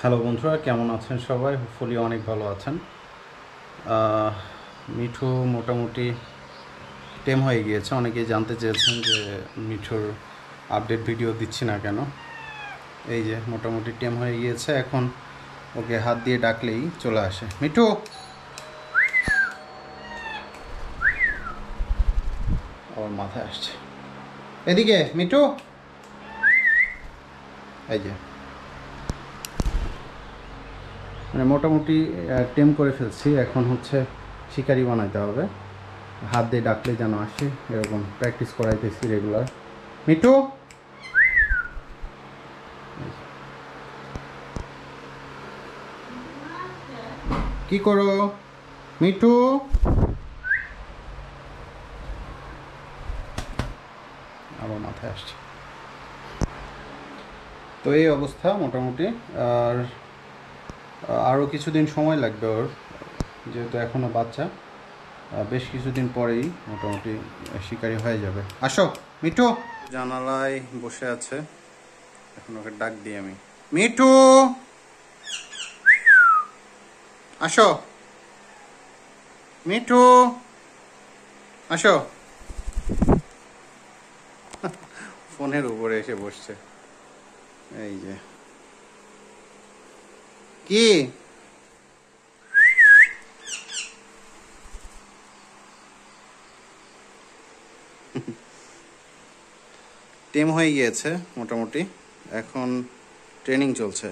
Hello বন্ধুরা, কেমন আছেন সবাই? হোপফুলি অনেক ভালো আছেন। আহ, মিঠু মোটামুটি টেম হয়ে গিয়েছে। অনেকেই জানতে চেয়েছেন যে মিঠুর আপডেট ভিডিও দিচ্ছি না কেন। এই যে মোটামুটি টেম হয়ে গিয়েছে, এখন ওকে হাত দিয়ে ডাকলেই চলে আসে। মিঠু, ওর মাথায় আসছে, এদিকে মিঠু। এই যে মানে মোটামুটি টেম করে ফেলছি, এখন হচ্ছে শিকারি বানাইতে হবে। হাত দিয়ে ডাকলে যেন আসে, এরকম প্র্যাকটিস করাইতেছি রেগুলার। মিঠু, কি করো? মিঠু, আমার মাথায় আসছে। তো এই অবস্থা মোটামুটি। আর আরও কিছুদিন সময় লাগবে ওর, যেহেতু এখনও বাচ্চা। বেশ কিছুদিন পরেই মোটামুটি শিকারি হয়ে যাবে। আসো মিঠু। জানালায় বসে আছে, এখন ওকে ডাক দিই আমি। মিঠু, আসো। মিঠু, আসো। ফোনের উপরে এসে বসছে। এই যে কি, টেম হয়ে গিয়েছে মোটামুটি, এখন ট্রেনিং চলছে।